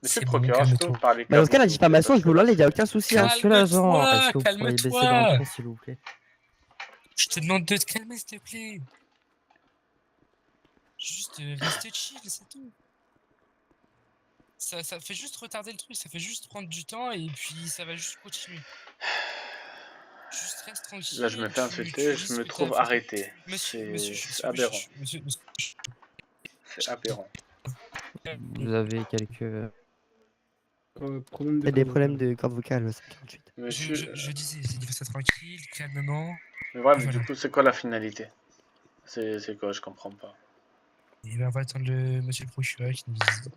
Monsieur le procureur, je peux vous parler. Dans ce cas, la diffamation, je vous l'enlève, il n'y a aucun souci. Monsieur l'agent, est-ce que vous pourriez baisser dans le ton, s'il vous plaît? Je te demande de te calmer, s'il te plaît. Juste reste chill, c'est tout. Ça fait juste retarder le truc, ça fait juste prendre du temps et puis ça va juste continuer. Juste reste tranquille. Là, je me fais insulter, je me trouve arrêté. C'est aberrant. C'est aberrant. Vous avez quelques... Il y a des problèmes de corde vocale, 58. Je disais, c'est ça tranquille, calmement. Mais ouais, mais du coup, c'est quoi la finalité? C'est quoi? Je comprends pas. Et ben, on va attendre le monsieur le procureur qui nous dise.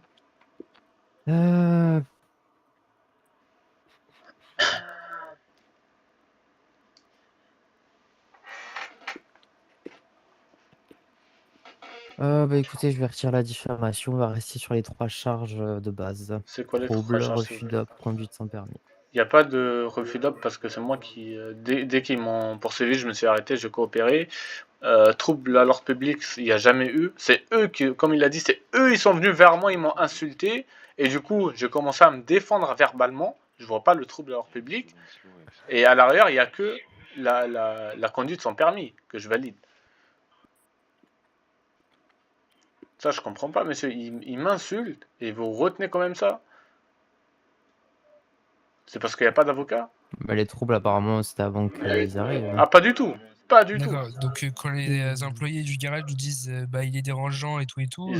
Bah écoutez, je vais retirer la diffamation, on va rester sur les 3 charges de base. C'est quoi les 3 charges? Trouble, refus d'op, conduite sans permis. Il n'y a pas de refus d'op parce que c'est moi qui, dès qu'ils m'ont poursuivi, je me suis arrêté, j'ai coopéré. Trouble à l'ordre public, il n'y a jamais eu. C'est eux qui, comme il a dit, c'est eux, ils sont venus vers moi, ils m'ont insulté. Et du coup, j'ai commencé à me défendre verbalement. Je vois pas le trouble à l'ordre public. Et à l'arrière, il n'y a que la conduite sans permis que je valide. Ça, je comprends pas, monsieur. Il m'insulte et vous retenez quand même ça? C'est parce qu'il n'y a pas d'avocat? Bah, les troubles, apparemment, c'était avant qu'ils arrivent. Ah, pas du tout. Pas du tout. D'accord, donc quand les employés du garage nous disent bah il est dérangeant et tout.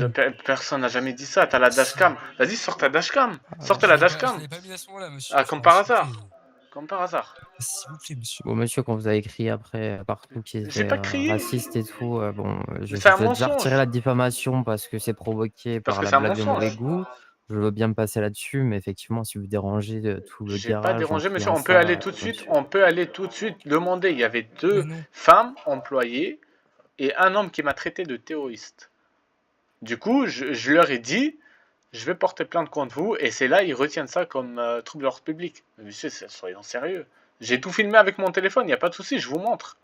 Personne n'a jamais dit ça, t'as la dashcam. Vas-y, sors ta dashcam. Sortez Je la l'ai pas- dashcam. Je l'ai pas mis à ce moment-là, monsieur. Ah, comme Enfin, par s'il vous hasard. plaît. Comme par hasard. S'il vous plaît, monsieur. Bon, monsieur, quand vous avez crié après partout qu'ils J'ai étaient pas crié. racistes et tout, bon, je c'est un vais déjà mensonge. retirer la diffamation parce que c'est provoqué Parce par que la c'est un blague de mauvais mensonge. goût. Je veux bien me passer là-dessus, mais effectivement, si vous dérangez tout le J'ai pas garage en dérangé, monsieur. criant On peut ça, aller tout de suite. monsieur. On peut aller tout de suite demander. Il y avait Mais 2 non. femmes employées et un homme qui m'a traité de terroriste. Du coup, je leur ai dit, je vais porter plainte contre vous, et c'est là, ils retiennent ça comme trouble à l'ordre public. Mais monsieur, soyons sérieux. J'ai tout filmé avec mon téléphone, il n'y a pas de souci, je vous montre.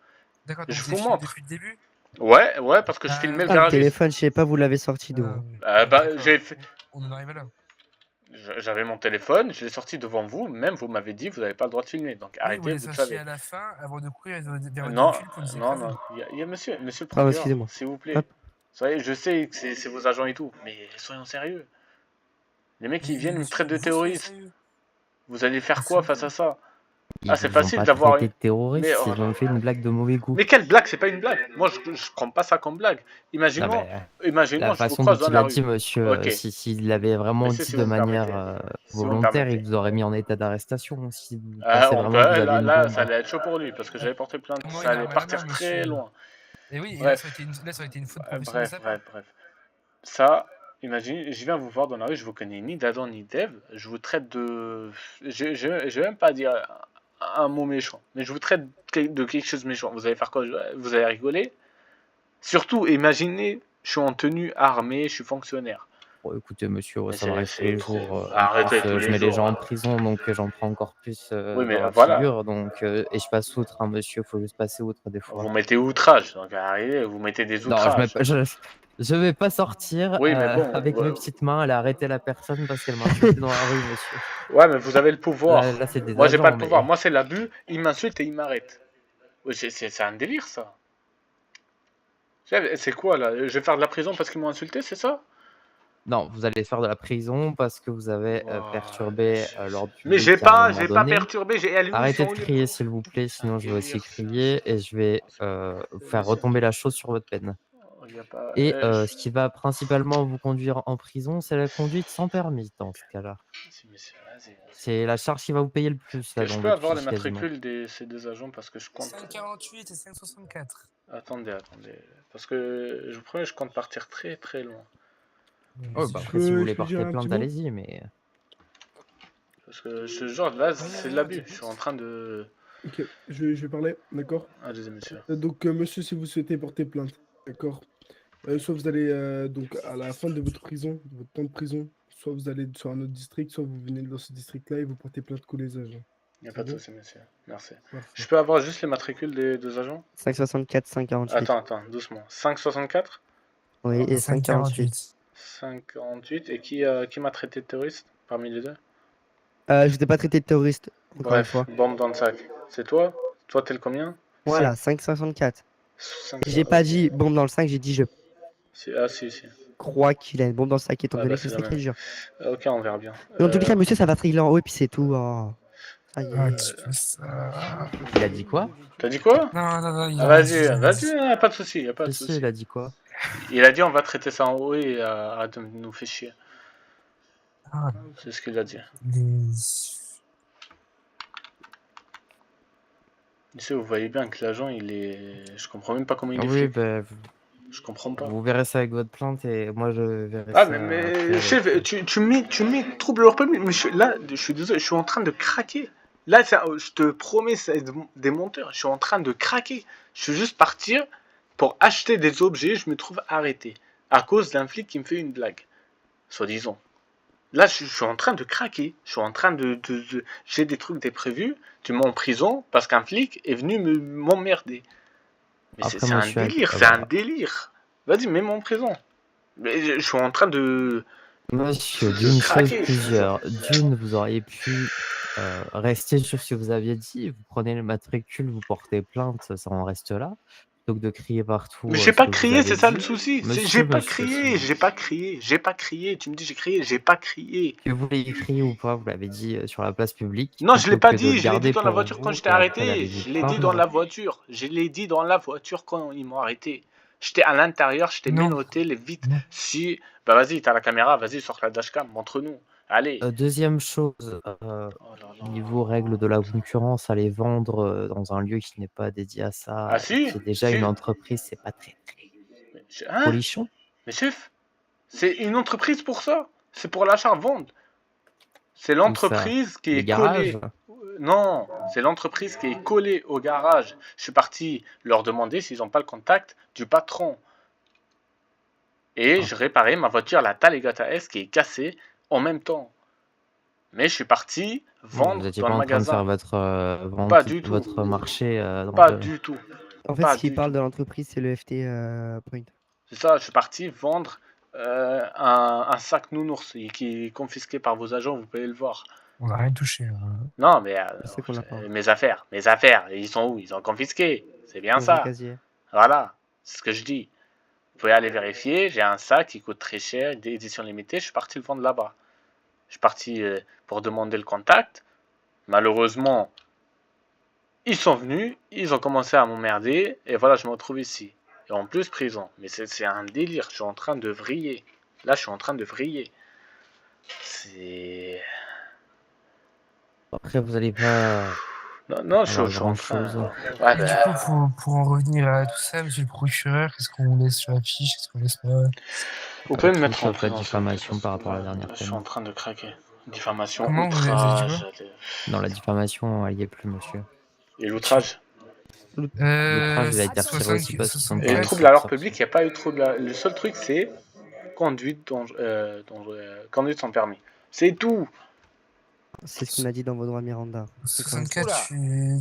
D'accord, Je donc vous vous montre. depuis le début. Ouais, parce que je Ah, filmais le Ah, le garagiste. téléphone, je sais pas, vous l'avez sorti d'où. hein. D'accord. J'ai fait... On en arrive là. J'avais mon téléphone, je l'ai sorti devant vous, même vous m'avez dit, vous n'avez pas le droit de filmer, donc Oui, vous arrêtez, les vous le sortiez savez. à la fin avant de courir vers le Non, véhicule pour nous non, écraser. non, il y a monsieur le Pardon, procureur, excusez-moi. s'il vous plaît. Hop. Soyez, je sais que c'est vos agents et tout, mais soyons sérieux. Les mecs, ils viennent, ils me traitent de Vous soyez terroriste. sérieux. Vous allez faire Ah, quoi c'est face à ça? Ils Ah, c'est vous ont facile pas d'avoir traité une... de terroriste, Mais, oh ils ont là fait une blague de mauvais goût. Mais quelle blague? C'est pas une blague. Moi, je prends pas ça comme blague. Non, Imaginons, mais la je vous façon croise dont dans il la l'a rue. dit, monsieur, Ok. s'il l'avait vraiment Monsieur, dit si de vous me manière permettez. Si vous me volontaire, il permettez. vous aurait mis en état d'arrestation. Si vous pensez On vraiment que peut, vous aviez une là, bombe. ça allait être chaud pour lui, parce que j'avais porté plainte, Comment ça il a allait mal à partir main, très monsieur? loin. Et oui, et Bref. là, ça aurait été une faute professionnelle de sa part. Bref. Ça, imaginez, je viens vous voir dans la rue, je vous connais ni d'Adam ni d'Ève, je vous traite de... Je vais même pas dire un mot méchant, mais je vous traite de quelque chose de méchant. Vous allez faire quoi? Vous allez rigoler? Surtout, imaginez, je suis en tenue armée, je suis fonctionnaire. Bon, écoutez, monsieur, Mais ça m'arrive tous les jours. En Arrêtez plus, tous je les mets les jours. gens en prison, donc j'en prends encore plus Oui, mais dans la voilà. figure. Donc, et je passe outre, hein, monsieur, faut juste passer outre des fois. Vous mettez outrage, donc arrêtez, vous mettez des Non, outrages. je vais pas sortir Oui, mais bon, avec mes petites mains, aller arrêter la personne parce qu'elle m'a insulté dans la rue, monsieur. Ouais, mais vous avez le pouvoir. Là, c'est des Moi, j'ai pas agents, le pouvoir. mais Moi, c'est l'abus. Il m'insulte et il m'arrête. Oui, c'est un délire, ça. C'est quoi, là? Je vais faire de la prison parce qu'ils m'ont insulté, c'est ça? non, vous allez faire de la prison parce que vous avez perturbé l'ordre public. Mais j'ai à un pas moment donné. perturbé, j'ai allumé Arrêtez son de lieu. crier, s'il vous plaît, sinon je vais aussi crier et je vais faire retomber la chose sur votre peine. Y a pas... Et ce qui va principalement vous conduire en prison, c'est la conduite sans permis dans ce cas-là. C'est la charge qui va vous payer le plus. Là, Je dans peux votre avoir les fiche, quasiment. matricules de ces 2 agents parce que je compte... 5,48 et 5,64. Attendez. Parce que je promets, je compte partir très très loin. Oh, bah, après, si vous voulez porter dire un plainte, petit mot allez-y, mais... Parce que ce genre là, c'est de l'abus. Je suis en train de... Ok, je vais parler, d'accord. Allez-y, monsieur. Donc, monsieur, si vous souhaitez porter plainte, d'accord. Soit vous allez, donc, à la fin de votre prison, de votre temps de prison, soit vous allez sur un autre district, soit vous venez dans ce district-là et vous portez plainte contre les agents. Il n'y a pas de souci, monsieur. Merci. Parfait. Je peux avoir juste les matricules des 2 agents? 5,64, 5,48. Attends, doucement. 5,64? Oui, et 5,48. 5,48. Et qui m'a traité de terroriste parmi les 2? Je t'ai pas traité de terroriste, encore une Bref, fois. bombe dans le sac. C'est toi? Toi, t'es le combien? Voilà, 5,64. 5... J'ai pas dit bombe dans le sac, j'ai dit je Ah, si. crois qu'il a une bombe dans le sac, étant Ouais, donné bah, que c'est c'est ça la qu'il jure. Ok, on verra bien. Dans tous les cas, monsieur, ça va triller en haut et puis c'est tout. Oh. Ça y Ah, est. tu fais ça. Il a dit quoi? T'as dit quoi? Non, il Ah, a vas-y, pas de souci, y a pas de Si, souci. il a dit quoi? Il a dit on va traiter ça en haut et arrête de nous faire chier. Ah, C'est ce qu'il a dit. Tu sais, vous voyez bien que l'agent, il est... Je comprends même pas comment il est Oui, flic. bah, Je comprends pas. vous verrez ça avec votre plainte et moi je verrai Ah, ça. mais après chef, avec- tu mets trouble à l'ordre public. Mais là, je suis désolé, je suis en train de craquer. Là, je te promets, c'est des menteurs. Je suis en train de craquer. Je suis juste partir pour acheter des objets. Je me trouve arrêté à cause d'un flic qui me fait une blague, soi-disant. Là, je suis en train de craquer. Je suis en train de j'ai des trucs déprévus. Tu mets en prison parce qu'un flic est venu m'emmerder. Mais Après, c'est un monsieur, délire, c'est voilà. un délire. Vas-y, mets-moi en prison. Mais je suis en train de... Monsieur, de d'une chose craquer. plusieurs. D'une, vous auriez pu rester sur ce que vous aviez dit. Vous prenez le matricule, vous portez plainte, ça en reste là. plutôt que de crier partout Mais ce j'ai pas que vous crié, avez c'est ça le dit. souci. J'ai Monsieur, pas monsieur, crié, j'ai pas crié, j'ai pas crié. Tu me dis j'ai crié, j'ai pas crié. que vous l'ayez crié ou pas, vous l'avez dit sur la place publique, Non, je l'ai plutôt pas que de le dit, je l'ai dit garder dans la pour voiture quand vous j'étais et après arrêté. d'aller vous Je l'ai dit dans plaindre. la voiture. Je l'ai dit dans la voiture quand ils m'ont arrêté. J'étais à l'intérieur, je t'ai Non. menotté les vitres. Non. Si, bah vas-y, t'as la caméra, vas-y, sors la dashcam, montre-nous. Allez. Deuxième chose, Oh là là. niveau règles de la concurrence, aller vendre dans un lieu qui n'est pas dédié à ça, Ah si, qui est déjà si. une entreprise, c'est pas très Hein? polichon. Mais chef, c'est une entreprise pour ça. C'est pour l'achat-vente. C'est Où ça? l'entreprise qui Les est garages? collée. Non, c'est l'entreprise qui est collée au garage. Je suis parti leur demander s'ils n'ont pas le contact du patron. Et je réparais ma voiture, la Talegata S, qui est cassée en même temps. Mais je suis parti vendre Vous étiez dans pas le en train de faire magasin. votre vente, Pas du tout. votre marché dans Pas le... du tout. En fait, Pas ce qui du parle tout. de l'entreprise, c'est le FT Point. C'est ça, je suis parti vendre un sac nounours qui est confisqué par vos agents, vous pouvez le voir. On n'a rien touché. Hein. Non, mais C'est qu'on l'a pas. mes affaires, ils sont où? Ils ont confisqué. C'est bien Dans ça. un casier. Voilà, c'est ce que je dis. Vous pouvez aller vérifier, j'ai un sac qui coûte très cher, d'édition limitée, je suis parti le vendre là-bas. Je suis parti pour demander le contact. Malheureusement, ils sont venus, ils ont commencé à m'emmerder, et voilà, je me retrouve ici. Et en plus, prison. Mais c'est un délire, je suis en train de vriller. Là, je suis en train de vriller. C'est... Après, vous allez pas... Non, je avoir suis en train... grand-chose. Ouais, Et du coup, pour en revenir à tout ça, monsieur le procureur, qu'est-ce qu'on laisse sur la fiche? Qu'est-ce qu'on laisse pas? vous pouvez me tout mettre en sauf la prison. diffamation par rapport à la dernière Je suis peine. en train de craquer. Diffamation, Comment vous avez dit outrage... Non, la diffamation, elle y est plus, monsieur. Et l'outrage. L'outrage, il a été retiré aussi parce qu'ils sont Et pas le trouble à l'ordre public, il n'y a pas eu de trouble. Le seul truc, c'est conduite sans permis. C'est tout. C'est ce qu'on a dit dans vos droits Miranda. 64,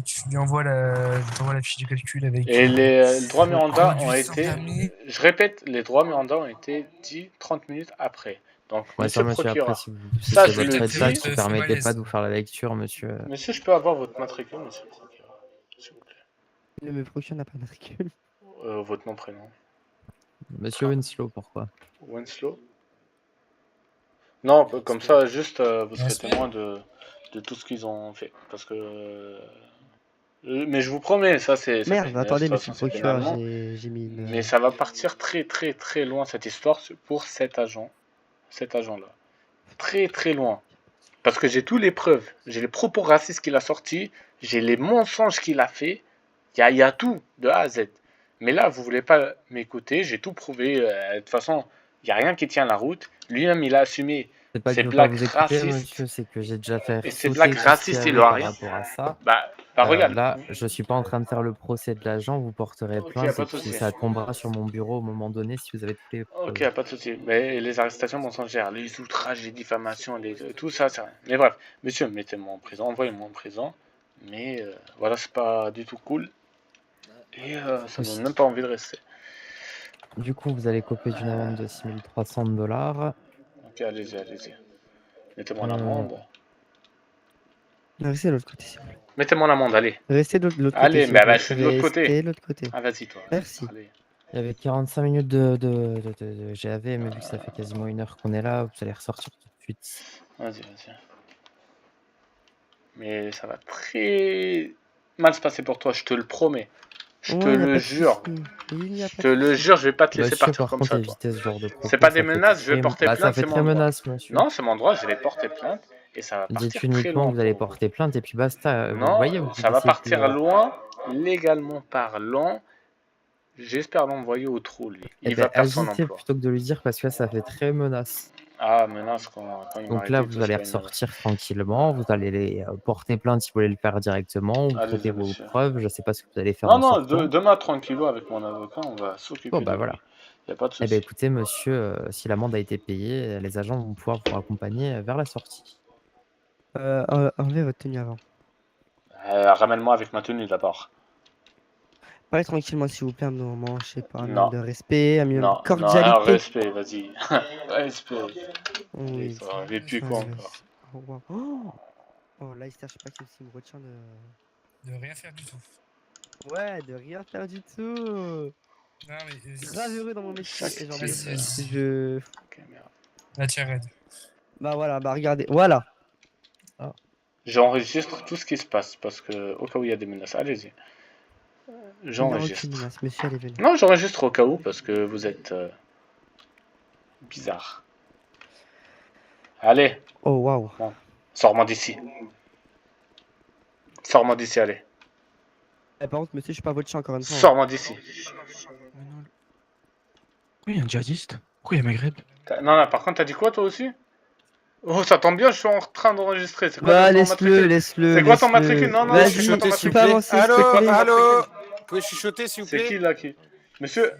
tu lui envoies la fiche de calcul avec. Et les droits Miranda ont conduite sans été. permis. Je répète, les droits Miranda ont été dit 30 minutes après. Donc, Ouais, monsieur ça, le monsieur, après, procureur. si Ça, c'est je le votre dis. état qui c'est ne permettait malaise. pas de vous faire la lecture, monsieur. Monsieur, je peux avoir votre matricule, monsieur le procureur, s'il vous plaît. Le procureur n'a pas de matricule. Votre nom, prénom. Monsieur Winslow, pourquoi? Winslow. Non, comme ça, juste, vous serez témoin de tout ce qu'ils ont fait. Parce que... mais je vous promets, ça c'est... Merde, attendez, monsieur le procureur, pénalement. j'ai mis une... Mais ça va partir très très très loin cette histoire pour cet agent-là. Très très loin. Parce que j'ai toutes les preuves. J'ai les propos racistes qu'il a sortis, j'ai les mensonges qu'il a fait. Il y a tout, de A à Z. Mais là, vous voulez pas m'écouter, j'ai tout prouvé. De toute façon, il n'y a rien qui tient la route. Lui-même, il a assumé C'est pas que ces je veux pas blagues vous écouter, racistes. monsieur, c'est que j'ai déjà fait Et ces sauter blagues tout ce qu'il y racistes, il avait leur a par rien. rapport à ça. Bah regarde. Là, je suis pas en train de faire le procès de l'agent, vous porterez Ok, plainte pas et de puis souci. ça tombera sur mon bureau au moment donné si vous avez toutes les preuves. Ok, pas de souci. Mais les arrestations mensongères, les outrages, les diffamations, tout ça, c'est rien. Mais bref, monsieur, mettez-moi en prison, envoyez-moi en prison. Mais voilà, c'est pas du tout cool. Et ça me donne même pas envie de rester. Du coup, vous allez copier d'une amende de 6300 $. Ok, allez-y. Mettez-moi l'amende. Restez de l'autre côté, s'il vous plaît. Mettez-moi l'amende, allez. Restez de l'autre côté. Allez, s'il mais vous plaît. je suis de l'autre côté. Restez de l'autre côté. Ah, vas-y, toi. Merci. Allez. Il y avait 45 minutes de GAV, mais vu que ça fait quasiment 1 heure qu'on est là, vous allez ressortir tout de suite. Vas-y. Mais ça va très mal se passer pour toi, je te le promets. Je te le jure. Je te le jure, je vais pas te laisser Monsieur, partir par comme contre, ça, évitez toi. ce genre de propos, C'est pas ça des fait menaces, je vais très- porter Bah, plainte, ça fait c'est très mon droit. menace, monsieur. Non, c'est mon droit, je vais porter plainte et ça va partir Dites très uniquement loin. que vous allez pour vous. porter plainte et puis basta. Vous Non, voyez, vous ça va laissez partir plus, loin, légalement parlant. J'espère l'envoyer au trou, lui. Eh Il ben, va perdre son agitez emploi. plutôt que de lui dire parce que ça fait très menace. Ah, menace quand il m'a Donc là, arrêté, vous tout, allez c'est pas une menace. ressortir tranquillement, vous allez les porter plainte si vous voulez le faire directement, vous Allez-y, traitez vos monsieur. preuves, je sais pas ce que vous allez faire Non, en non, sortant. demain, tranquillo, avec mon avocat, on va s'occuper Bon, de bah lui. voilà. Y a pas de Eh souci. ben écoutez, monsieur, si l'amende a été payée, les agents vont pouvoir vous accompagner vers la sortie. Enlevez votre tenue avant. Ramène-moi avec ma tenue d'abord. Parlez tranquillement, s'il vous plaît, un moment, je sais pas, un Non. minimum de respect, un minimum Non, de cordialité. respect, vas-y. Respect. Oui, Ça arrive plus ça, quoi je- encore. Au revoir. Oh, Leicester, je sais pas s'il me retient de... De rien faire du tout. Ouais, de rien faire du tout. Non, mais. Grave heureux dans mon métier. Et genre, Vas-y, vas-y. je. Ok, merde. Là, tiens, Red. Bah voilà, bah regardez. Voilà. J'enregistre tout ce qui se passe parce que au cas où il y a des menaces. Allez-y. Il n'y a J'enregistre. aucune menace. Monsieur, allez, venez. Non, j'enregistre au cas où parce que vous êtes bizarre. Allez, Oh, waouh. sors-moi d'ici. Sors-moi d'ici, allez. Eh, par contre, monsieur, je suis pas votre chien encore une fois. Sors-moi d'ici. Pourquoi il y a un djihadiste? Pourquoi il y a Maghreb? Non, non, par contre, t'as dit quoi toi aussi? Oh, ça tombe bien, je suis en train d'enregistrer. C'est quoi Bah, ton laisse-le, matricule? laisse-le. C'est quoi ton laisse-le. matricule? Non, non, Vas-y, c'est quoi ton tu matricule? peux avancer, s'il te Allô, plaît. allô. Vous pouvez chuchoter, s'il vous C'est plaît? qui là qui? Monsieur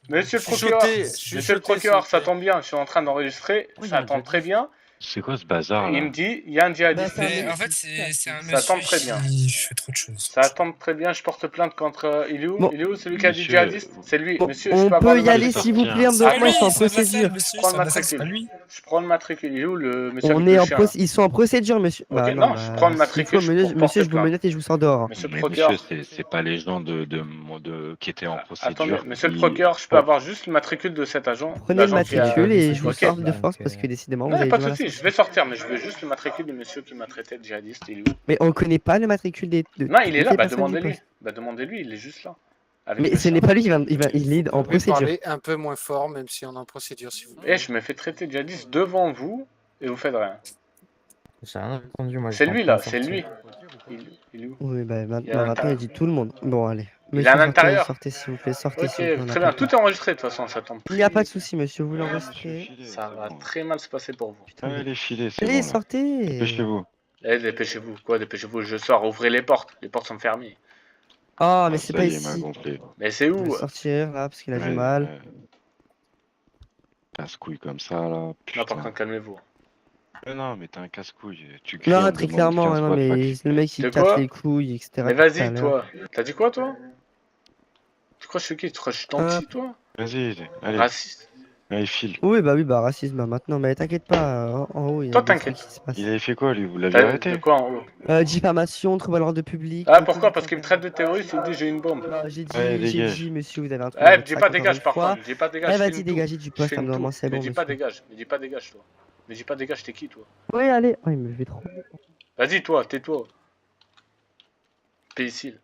le procureur, Chuchoter, monsieur le chuchoter, procureur, s'il ça vous plaît. tombe bien, je suis en train d'enregistrer, Pourquoi il y ça a un tombe très bien. C'est quoi ce bazar Et il là? me dit, il y a un Bah, djihadiste. c'est un Mais mec en fait, qui- c'est un Ça monsieur tombe très bien. qui fait trop de choses. Ça tombe très bien, je porte plainte contre. Il est où? Bon. Il est où celui qui a dit Monsieur, djihadiste? C'est lui, Bon, monsieur, je on peux avoir peut le y aller matricule. s'il vous plaît, sortir. maintenant C'est pas lui, ils sont en c'est un procédure. vassal, monsieur, Prends c'est le un vassal, c'est pas matricule. lui. Je prends le matricule. Il est où le monsieur On avec est le en chien là? ils sont en procédure, monsieur. Ok, Bah non, non, je bah, prends le s'il matricule, faut, je monsieur, porte je vous plainte. menotte et je vous sors dehors. hein. Monsieur le Mais procureur. monsieur, c'est pas les gens qui étaient en Attendez, procédure. monsieur le qui- procureur, je peux Oh, avoir juste le matricule de cet agent? Prenez le L'agent qui a. matricule et je vous Ok. sors de Donc, force parce que décidément, vous Non, y a avez pas du de mal à soucis, je sortir. vais sortir, mais je veux juste le matricule du monsieur qui m'a traité de djihadiste. Il est où? Mais on connaît pas le matricule de Non, il est toutes là, les bah personnes du demandez-lui. poste. Bah demandez-lui, il est juste là. Avec Mais le ce chien. n'est pas lui, il est en Vous pouvez procédure. parler un peu moins fort, même si on est en procédure, s'il vous plaît. Eh, je me fais traiter de djihadiste devant vous et vous faites rien. J'ai rien entendu, moi. C'est j'étais en lui train là, de c'est lui. sortir. Il est où? Oui, bah Il est à maintenant, il l'intérieur. dit tout le monde. Bon, allez. Il est à Monsieur, l'intérieur. sortez s'il vous plaît, sortez Ok, s'il vous plaît. on n'a très pas bien. le temps. Tout est enregistré de toute façon, ça tombe. Il n'y a pas de souci, monsieur, vous l'enregistrez. Ça va très mal se passer pour vous. Putain, mais- allez, filez, c'est Allez, bon là. sortez. Dépêchez-vous. Eh, dépêchez-vous. Quoi, dépêchez-vous, je sors, ouvrez les portes. Les portes sont fermées. Ah, mais Ah, c'est ça pas y est, il m'a ici. gonflé. Mais c'est Il où? va sortir là parce qu'il a du Ouais, mal. Casse-couille comme ça là. Non, par Putain. contre, calmez-vous. Non, mais t'es un casse-couille. Tu cries, Non, on me très demande clairement, 15 non, fois de pas mais cliquer. le mec il De casse quoi? les couilles, etc. Mais tout à vas-y, l'heure. toi. T'as dit quoi, toi? Tu crois que je suis qui? Tu crois que je suis gentil, toi? Vas-y, allez, Raciste. allez, file. Oui, bah, racisme bah, maintenant, mais t'inquiète pas, en haut il y a Toi, des trucs t'inquiète. qui se passent. Il avait fait quoi lui? Vous l'avez T'as de arrêté? quoi en haut? Diffamation, trouble à l'ordre public. Ah, pourquoi? Parce qu'il me traite de terroriste, il me dit j'ai une bombe. Non, j'ai Allez, dit, dégage. monsieur, vous avez un truc Eh, dans me votre dis sac, pas encore dégage une par fois. contre, me dis pas dégage. Eh, je vas-y, filme dégagez tout. du Je poste, filme normalement, tout. c'est Me bon, dis pas monsieur. dégage, me dis pas dégage, toi. Me dis pas dégage, t'es qui, toi? Oui, allez. Oh, il me fait trop. Vas-y, toi, tais-toi. Imbécile.